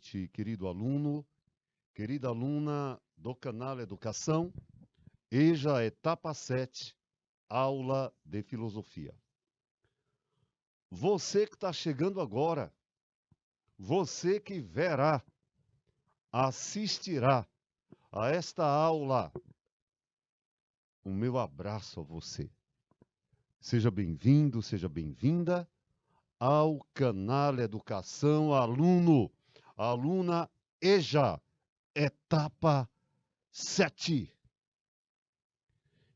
noite, querido aluno, querida aluna do canal Educação, EJA Etapa 7, aula de filosofia. Você que está chegando agora, você que verá, assistirá a esta aula, o meu abraço a você. Seja bem-vindo, seja bem-vinda ao canal Educação Aluno, aluna EJA, etapa 7.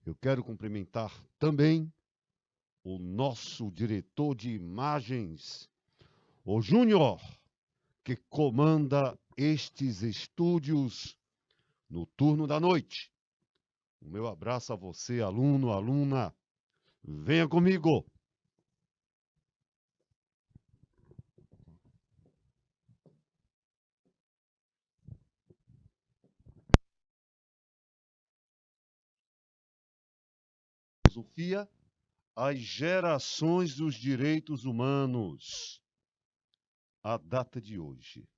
Eu quero cumprimentar também o nosso diretor de imagens, o Júnior, que comanda estes estúdios no turno da noite. O meu abraço a você, aluno, aluna. Venha comigo. Filosofia, as gerações dos direitos humanos. A data de hoje.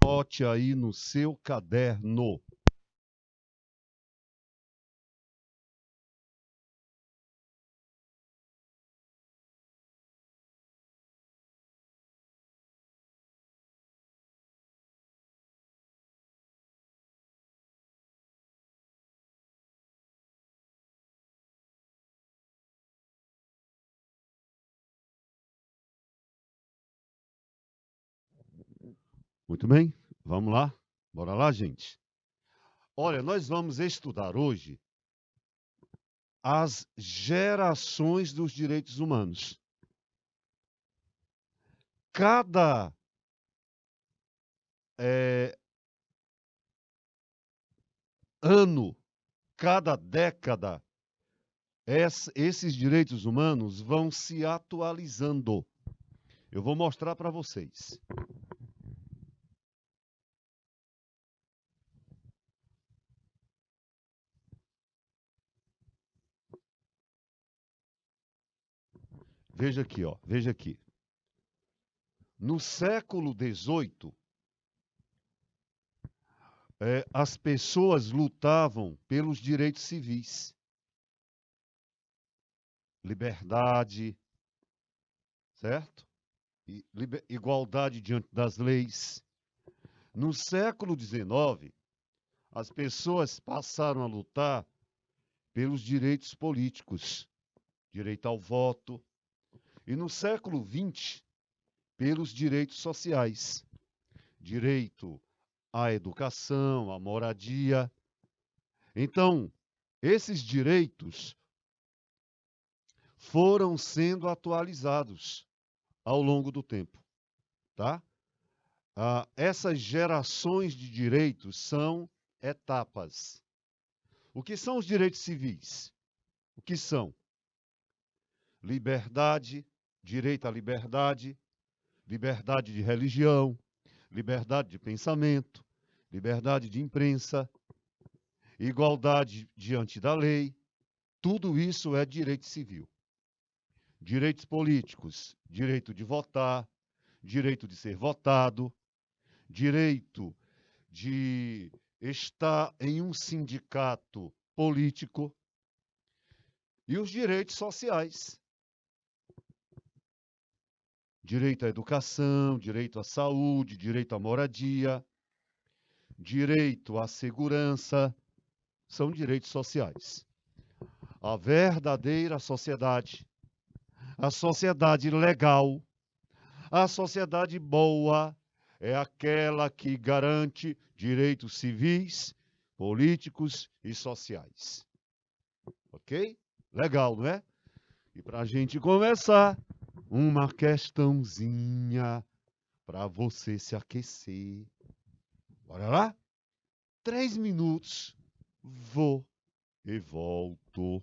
Anote aí no seu caderno. Muito bem, vamos lá? Bora lá, gente? Olha, nós vamos estudar hoje as gerações dos direitos humanos. Cada ano, cada década, esses direitos humanos vão se atualizando. Eu vou mostrar para vocês. Veja aqui, ó, veja aqui. No século XVIII, as pessoas lutavam pelos direitos civis. Liberdade, certo? Igualdade diante das leis. No século XIX, as pessoas passaram a lutar pelos direitos políticos, direito ao voto. E no século XX, pelos direitos sociais, direito à educação, à moradia. Então, esses direitos foram sendo atualizados ao longo do tempo, tá? Essas gerações de direitos são etapas. O que são os direitos civis? O que são? Liberdade, direito à liberdade, liberdade de religião, liberdade de pensamento, liberdade de imprensa, igualdade diante da lei. Tudo isso é direito civil. Direitos políticos, direito de votar, direito de ser votado, direito de estar em um sindicato político e os direitos sociais. Direito à educação, direito à saúde, direito à moradia, direito à segurança, são direitos sociais. A verdadeira sociedade, a sociedade legal, a sociedade boa, é aquela que garante direitos civis, políticos e sociais. Ok? Legal, não é? E para a gente começar, uma questãozinha para você se aquecer. Bora lá? 3 minutos, vou e volto.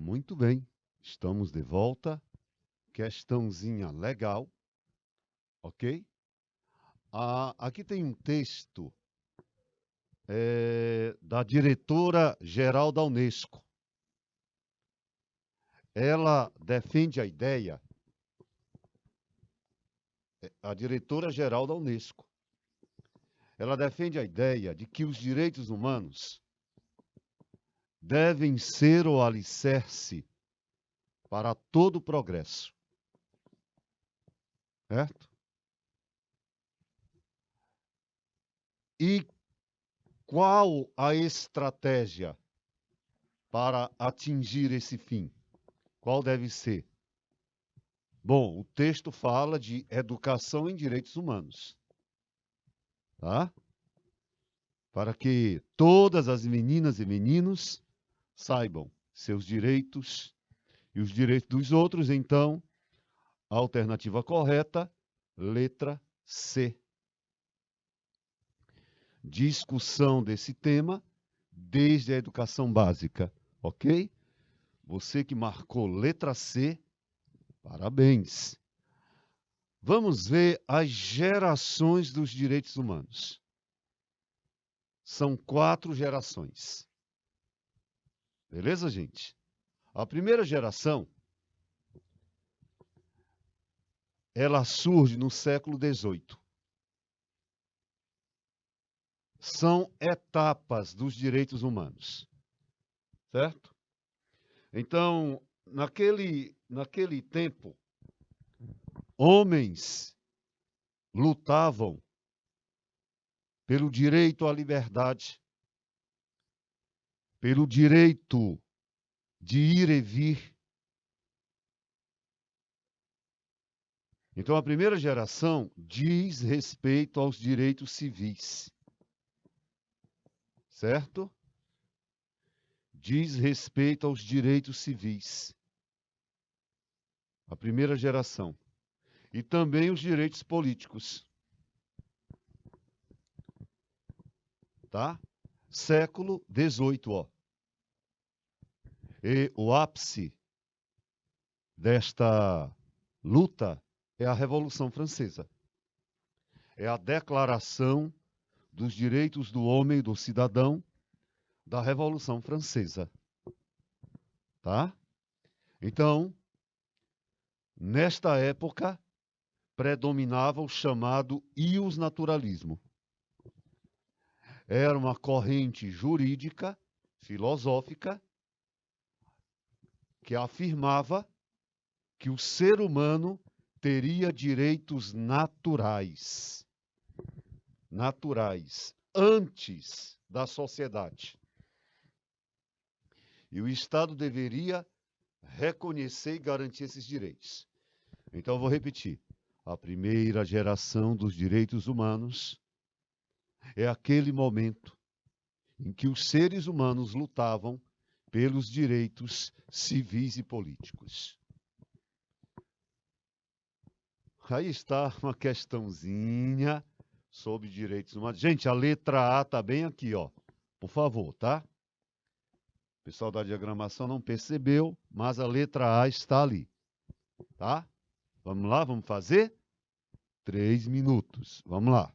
Muito bem, estamos de volta. Questãozinha legal, ok? Aqui tem um texto da diretora-geral da Unesco. Ela defende a ideia, a diretora-geral da Unesco, ela defende a ideia de que os direitos humanos devem ser o alicerce para todo o progresso. Certo? E qual a estratégia para atingir esse fim? Qual deve ser? Bom, o texto fala de educação em direitos humanos, tá? Para que todas as meninas e meninos saibam seus direitos e os direitos dos outros. Então, a alternativa correta, letra C. Discussão desse tema desde a educação básica, ok? Você que marcou letra C, parabéns. Vamos ver as gerações dos direitos humanos. São 4 gerações. Beleza, gente? A primeira geração, ela surge no século XVIII. São etapas dos direitos humanos, certo? Então, naquele tempo, homens lutavam pelo direito à liberdade, pelo direito de ir e vir. Então, a primeira geração diz respeito aos direitos civis, certo? Diz respeito aos direitos civis. A primeira geração. E também os direitos políticos. Tá? Século XVIII, ó. E o ápice desta luta é a Revolução Francesa. É a declaração dos direitos do homem e do cidadão da Revolução Francesa. Tá? Então, nesta época, predominava o chamado iusnaturalismo. Era uma corrente jurídica, filosófica, que afirmava que o ser humano teria direitos naturais, antes da sociedade. E o Estado deveria reconhecer e garantir esses direitos. Então, eu vou repetir. A primeira geração dos direitos humanos é aquele momento em que os seres humanos lutavam pelos direitos civis e políticos. Aí está uma questãozinha sobre direitos humanos. Gente, a letra A está bem aqui, ó. Por favor, tá? O pessoal da diagramação não percebeu, mas a letra A está ali. Tá? Vamos lá, vamos fazer? 3 minutos. Vamos lá.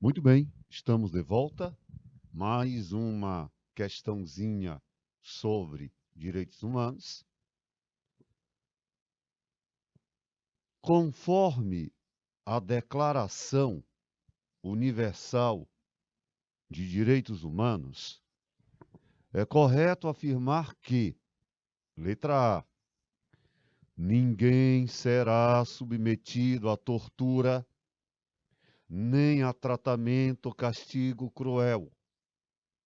Muito bem, estamos de volta. Mais uma questãozinha sobre direitos humanos. Conforme a Declaração Universal de Direitos Humanos, é correto afirmar que, letra A, ninguém será submetido à tortura nem a tratamento ou castigo cruel.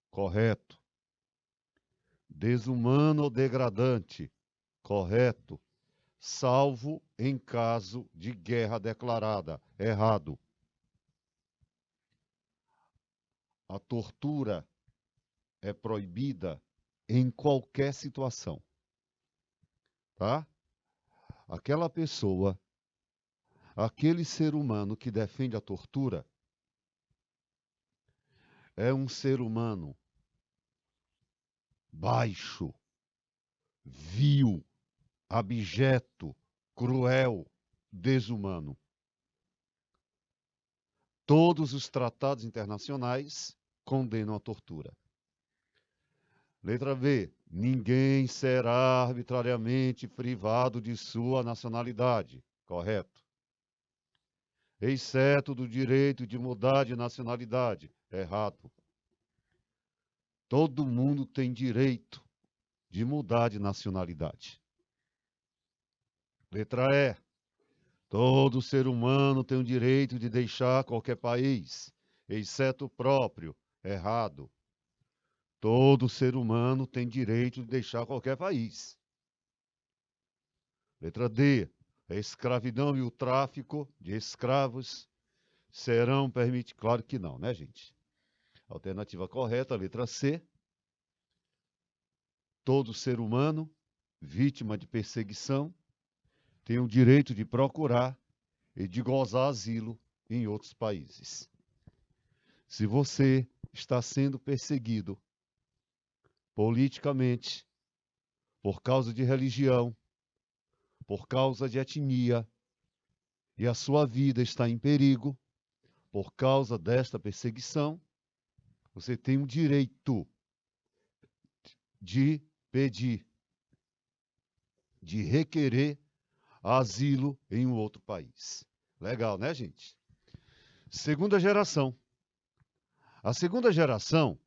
Correto. Desumano ou degradante. Correto. Salvo em caso de guerra declarada. Errado. A tortura é proibida em qualquer situação. Tá? Aquela pessoa, aquele ser humano que defende a tortura, é um ser humano baixo, vil, abjeto, cruel, desumano. Todos os tratados internacionais condenam a tortura. Letra B. Ninguém será arbitrariamente privado de sua nacionalidade. Correto. Exceto do direito de mudar de nacionalidade. Errado. Todo mundo tem direito de mudar de nacionalidade. Letra E. Todo ser humano tem o direito de deixar qualquer país, exceto o próprio. Errado. Todo ser humano tem direito de deixar qualquer país. Letra D. A escravidão e o tráfico de escravos serão permitidos. Claro que não, né, gente? Alternativa correta, letra C. Todo ser humano, vítima de perseguição, tem o direito de procurar e de gozar asilo em outros países. Se você está sendo perseguido politicamente, por causa de religião, por causa de etnia, e a sua vida está em perigo, por causa desta perseguição, você tem o direito de pedir, de requerer asilo em um outro país. Legal, né, gente? Segunda geração. A segunda geração,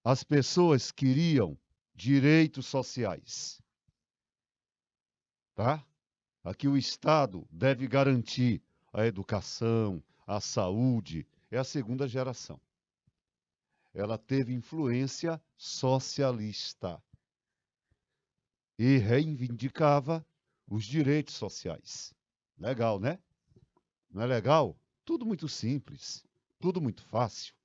as pessoas queriam direitos sociais. Tá? Aqui o Estado deve garantir a educação, a saúde. É a segunda geração. Ela teve influência socialista e reivindicava os direitos sociais. Legal, né? Não é legal? Tudo muito simples, tudo muito fácil.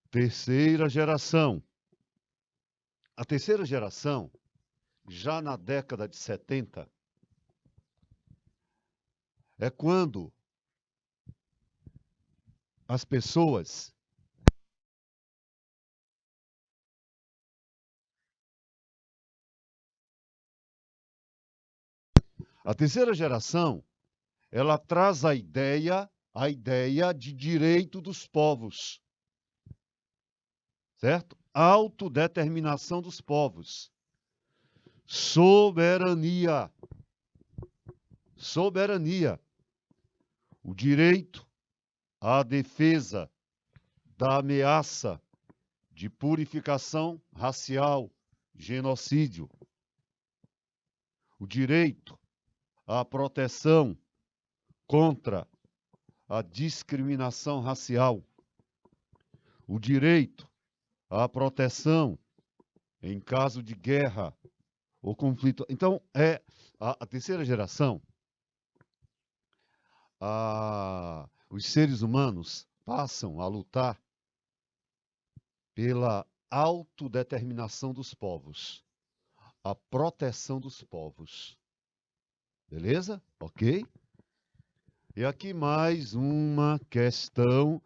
Terceira geração. A terceira geração, já na década de 70, é quando as pessoas a terceira geração, ela traz a ideia de direito dos povos. Certo? Autodeterminação dos povos. Soberania. Soberania. O direito à defesa da ameaça de purificação racial, genocídio. O direito à proteção contra a discriminação racial. O direito à proteção em caso de guerra ou conflito. Então, é a terceira geração, os seres humanos passam a lutar pela autodeterminação dos povos, a proteção dos povos. Beleza? Ok? E aqui mais uma questão.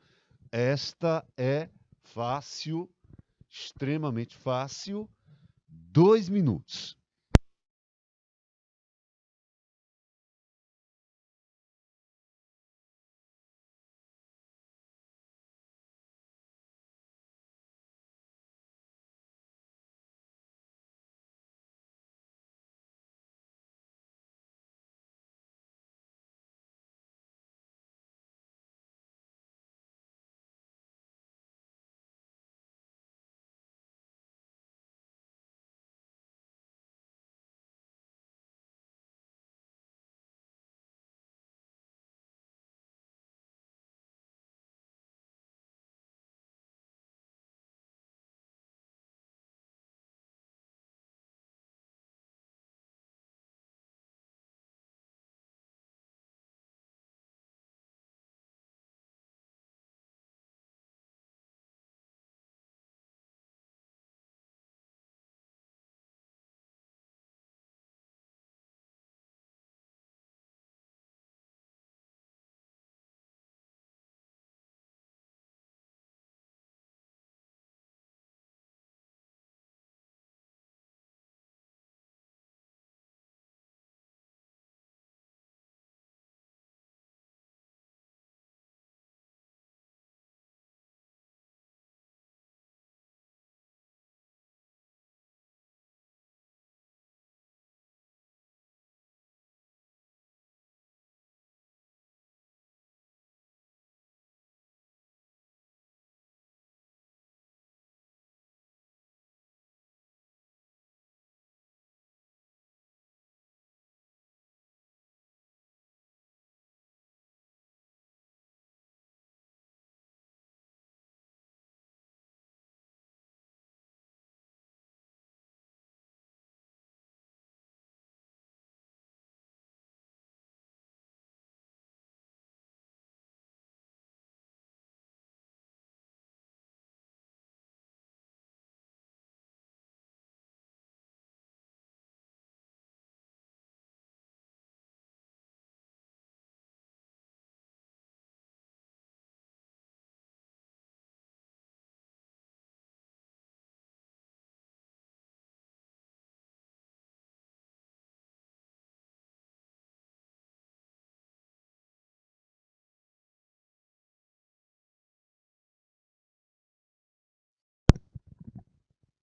Esta é fácil, extremamente fácil. 2 minutos.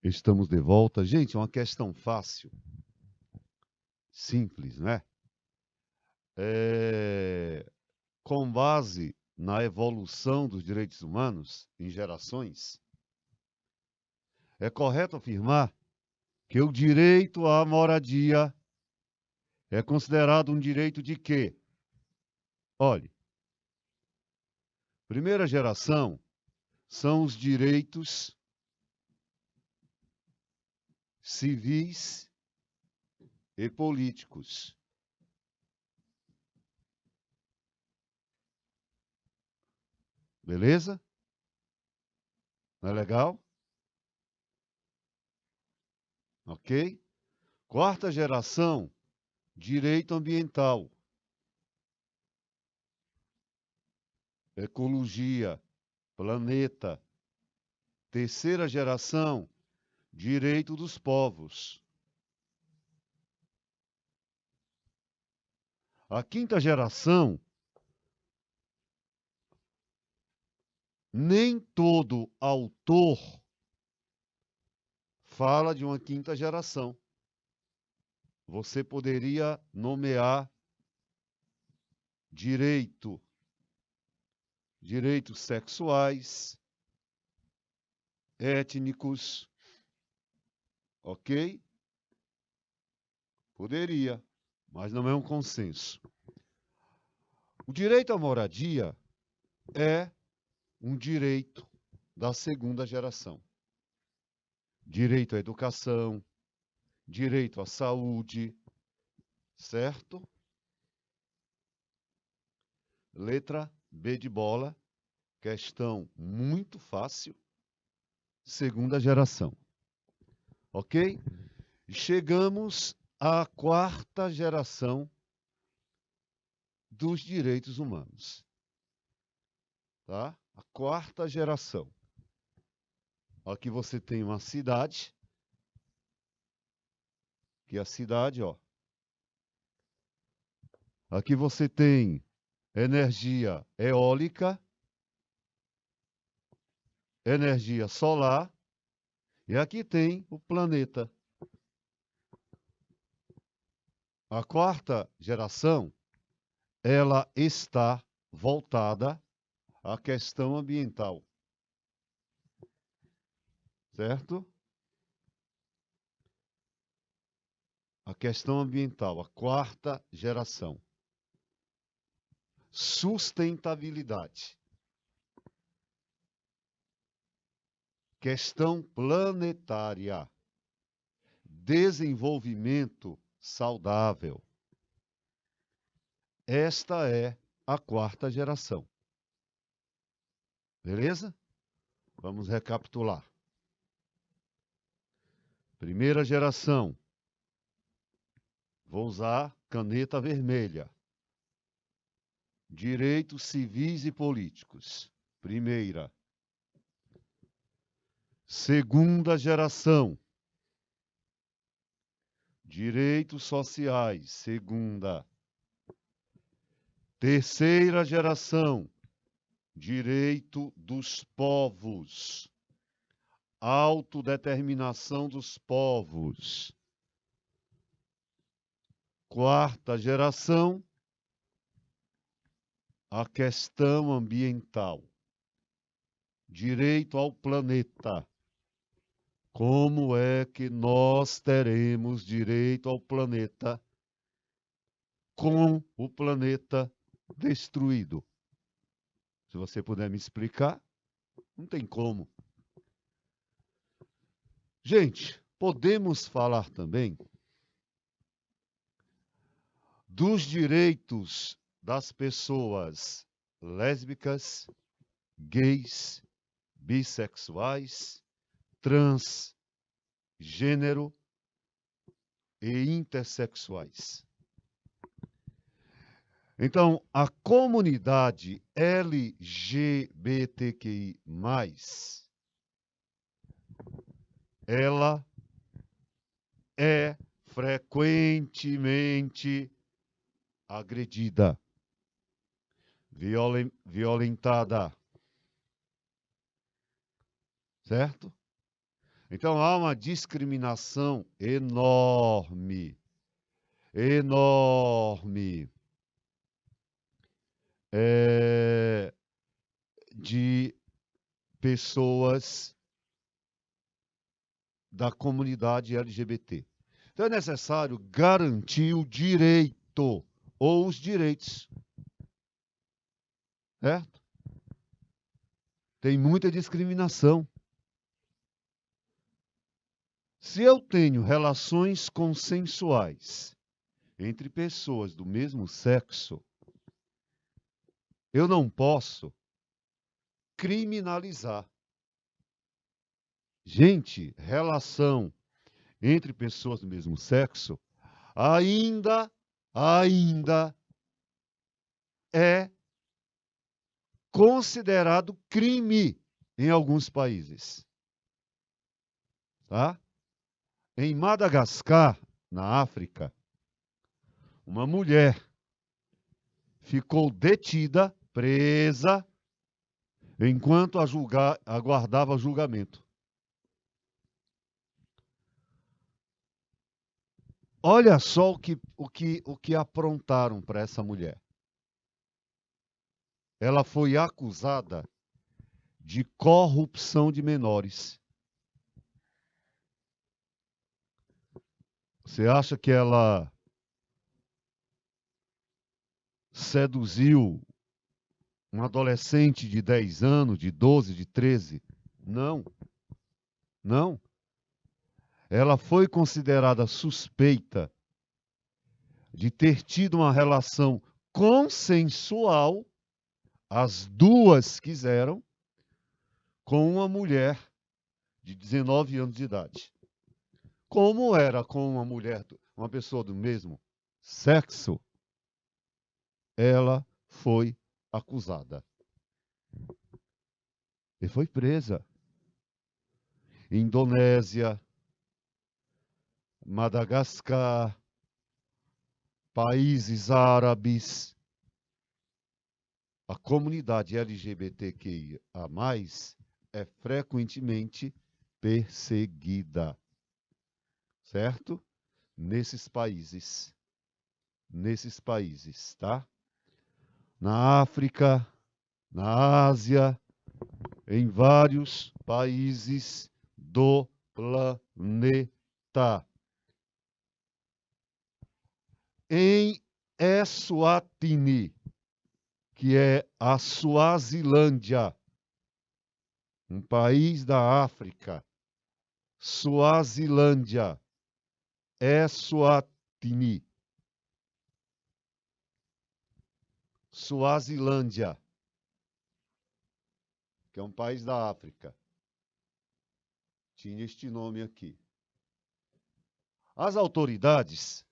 Estamos de volta. Gente, é uma questão fácil, simples, né? Com base na evolução dos direitos humanos em gerações, é correto afirmar que o direito à moradia é considerado um direito de quê? Olhe, primeira geração são os direitos civis e políticos. Beleza? Não é legal? Ok? Quarta geração, direito ambiental, ecologia, planeta. Terceira geração, direito dos povos. A quinta geração, nem todo autor fala de uma quinta geração. Você poderia nomear direitos sexuais, étnicos, ok? Poderia, mas não é um consenso. O direito à moradia é um direito da segunda geração. Direito à educação, direito à saúde, certo? Letra B de bola, questão muito fácil, segunda geração. Ok? Chegamos à quarta geração dos direitos humanos. Tá? A quarta geração. Aqui você tem uma cidade, que é a cidade, ó. Aqui você tem energia eólica, energia solar, e aqui tem o planeta. A quarta geração, ela está voltada à questão ambiental. Certo? A questão ambiental, a quarta geração. Sustentabilidade. Questão planetária. Desenvolvimento saudável. Esta é a quarta geração. Beleza? Vamos recapitular. Primeira geração. Vou usar caneta vermelha. Direitos civis e políticos. Primeira. Segunda geração. Direitos sociais. Segunda. Terceira geração. Direito dos povos. Autodeterminação dos povos. Quarta geração. A questão ambiental. Direito ao planeta. Como é que nós teremos direito ao planeta com o planeta destruído? Se você puder me explicar, não tem como. Gente, podemos falar também dos direitos das pessoas lésbicas, gays, bissexuais, transgênero e intersexuais. Então, a comunidade LGBTQI+, ela é frequentemente agredida, violentada. Certo? Então há uma discriminação enorme, enorme, de pessoas da comunidade LGBT. Então é necessário garantir o direito ou os direitos. Certo? Tem muita discriminação. Se eu tenho relações consensuais entre pessoas do mesmo sexo, eu não posso criminalizar. Gente, relação entre pessoas do mesmo sexo ainda é considerado crime em alguns países. Tá? Em Madagascar, na África, uma mulher ficou detida, presa, enquanto aguardava julgamento. Olha só o que aprontaram para essa mulher. Ela foi acusada de corrupção de menores. Você acha que ela seduziu um adolescente de 10 anos, de 12, de 13? Não. Não. Ela foi considerada suspeita de ter tido uma relação consensual, as duas quiseram, com uma mulher de 19 anos de idade. Como era com uma mulher, uma pessoa do mesmo sexo, ela foi acusada. E foi presa. Indonésia, Madagascar, países árabes, a comunidade LGBTQIA+ é frequentemente perseguida. Certo? Nesses países, tá? Na África, na Ásia, em vários países do planeta. Em Eswatini, que é a Suazilândia, um país da África, Suazilândia, Eswatini, Suazilândia, que é um país da África. Tinha este nome aqui. As autoridades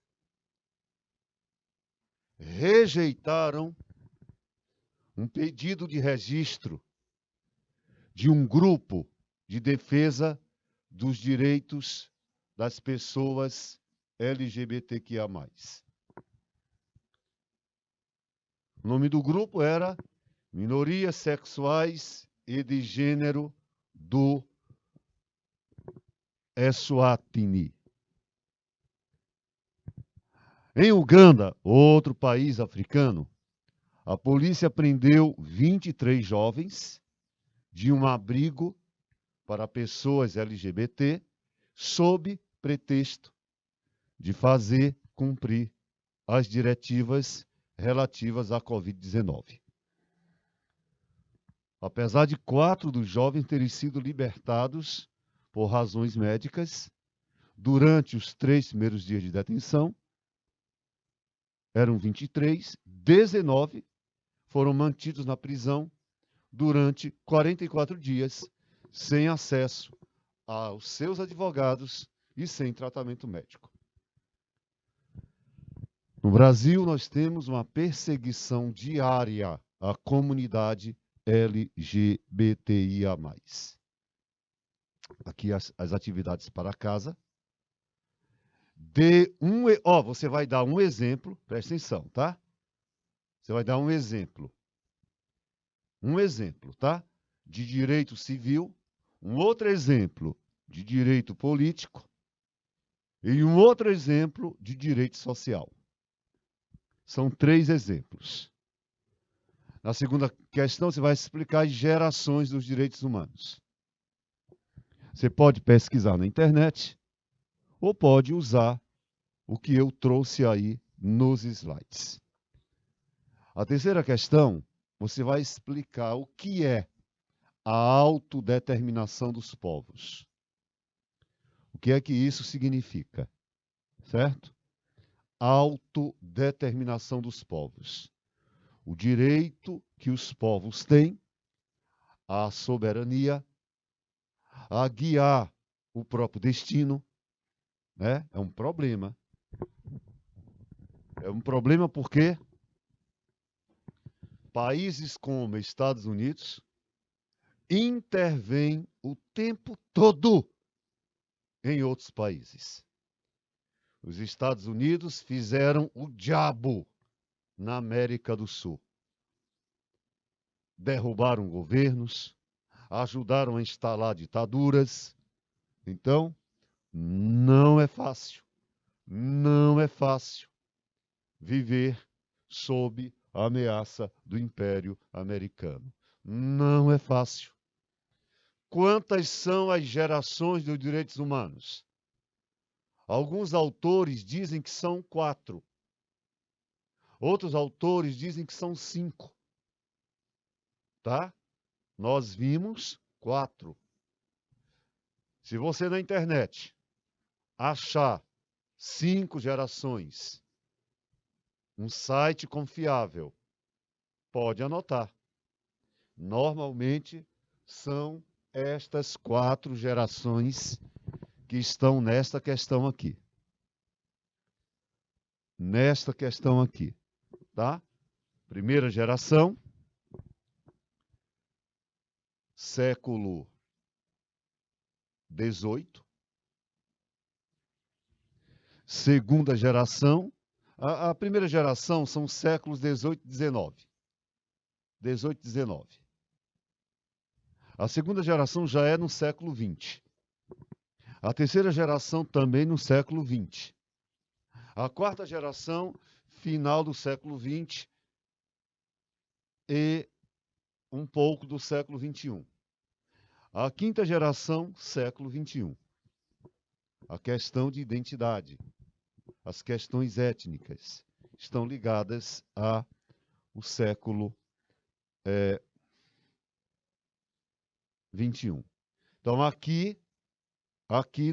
rejeitaram um pedido de registro de um grupo de defesa dos direitos das pessoas LGBTQIA+. O nome do grupo era Minorias Sexuais e de Gênero do Eswatini. Em Uganda, outro país africano, a polícia prendeu 23 jovens de um abrigo para pessoas LGBT sob pretexto de fazer cumprir as diretivas relativas à Covid-19. Apesar de 4 dos jovens terem sido libertados por razões médicas, durante os 3 primeiros dias de detenção, eram 23, 19 foram mantidos na prisão durante 44 dias, sem acesso aos seus advogados e sem tratamento médico. No Brasil, nós temos uma perseguição diária à comunidade LGBTIA+. Aqui as atividades para casa. Você vai dar um exemplo, presta atenção, tá? Você vai dar um exemplo, tá? De direito civil, um outro exemplo de direito político e um outro exemplo de direito social. São 3 exemplos. Na segunda questão, você vai explicar as gerações dos direitos humanos. Você pode pesquisar na internet ou pode usar o que eu trouxe aí nos slides. A terceira questão, você vai explicar o que é a autodeterminação dos povos. O que é que isso significa? Certo? Autodeterminação dos povos. O direito que os povos têm à soberania, a guiar o próprio destino, né? É um problema. É um problema porque países como Estados Unidos intervêm o tempo todo em outros países. Os Estados Unidos fizeram o diabo na América do Sul. Derrubaram governos, ajudaram a instalar ditaduras. Então, não é fácil, não é fácil viver sob a ameaça do Império Americano. Não é fácil. Quantas são as gerações dos direitos humanos? Alguns autores dizem que são 4. Outros autores dizem que são 5. Tá? Nós vimos 4. Se você na internet achar 5 gerações, um site confiável, pode anotar. Normalmente são estas 4 gerações que estão nesta questão aqui. Nesta questão aqui, tá? Primeira geração, século XVIII. Segunda geração, a primeira geração são séculos XVIII e XIX. 18 e 19. A segunda geração já é no século XX. A terceira geração também no século XX. A quarta geração, final do século XX e um pouco do século XXI. A quinta geração, século XXI. A questão de identidade, as questões étnicas estão ligadas ao século XXI. Então, aqui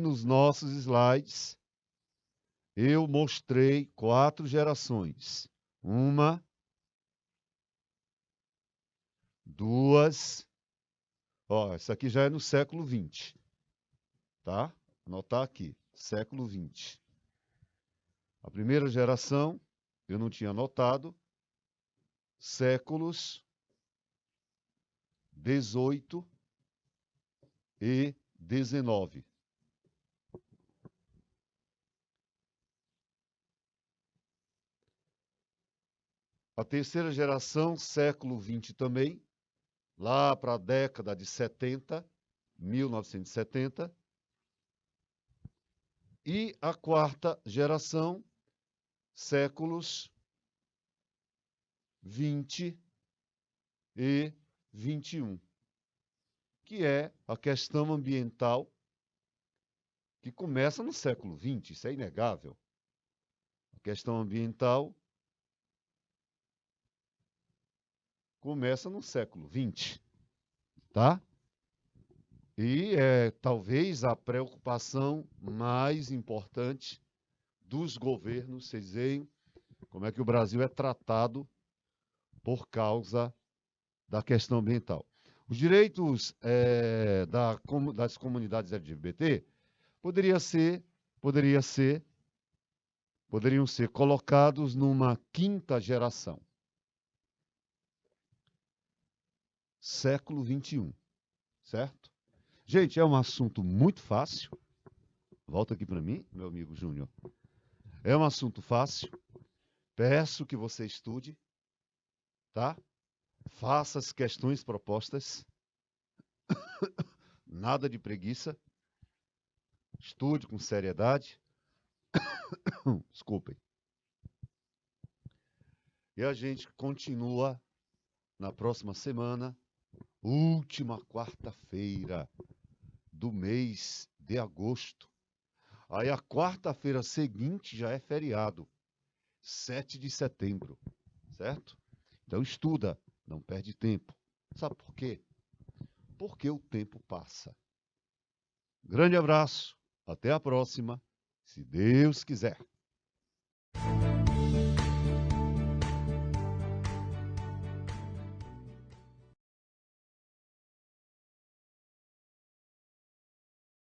nos nossos slides, eu mostrei 4 gerações. 1, 2, essa aqui já é no século XX, tá? Anotar aqui, século XX. A primeira geração, eu não tinha anotado, séculos XVIII e XIX. A terceira geração, século XX também, lá para a década de 70, 1970. E a quarta geração, séculos 20 e 21, que é a questão ambiental que começa no século XX, isso é inegável. A questão ambiental começa no século XX, tá? E é talvez a preocupação mais importante dos governos, vocês veem como é que o Brasil é tratado por causa da questão ambiental. Os direitos das comunidades LGBT poderiam ser colocados numa quinta geração. Século XXI, certo? Gente, é um assunto muito fácil. Volta aqui para mim, meu amigo Júnior. É um assunto fácil. Peço que você estude, tá? Faça as questões propostas. Nada de preguiça. Estude com seriedade. Desculpem. E a gente continua na próxima semana, última quarta-feira do mês de agosto. Aí a quarta-feira seguinte já é feriado, 7 de setembro, certo? Então estuda, não perde tempo. Sabe por quê? Porque o tempo passa. Grande abraço, até a próxima, se Deus quiser.